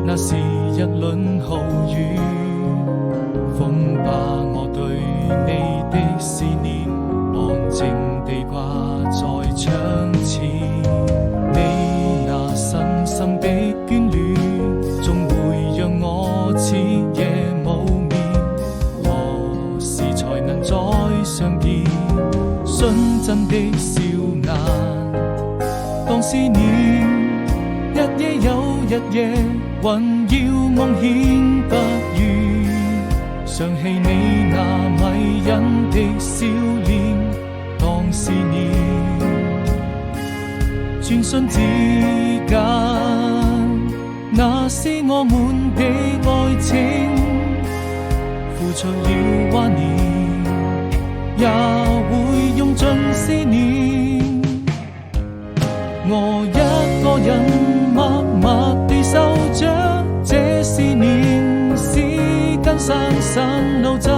那是一輪豪雨，風把我對你的思念安靜地掛在窗前。你那深深的眷戀，總會讓我徹夜無眠。何時才能再相見？純真的笑顏，當思念一夜又一夜，還要夢顯不渝，想起你那迷人的笑臉，當思念。轉瞬之間，那是我們的愛情，付出了懷念，也會用盡思念。我一個人默默地守着這思念，時間散散路走。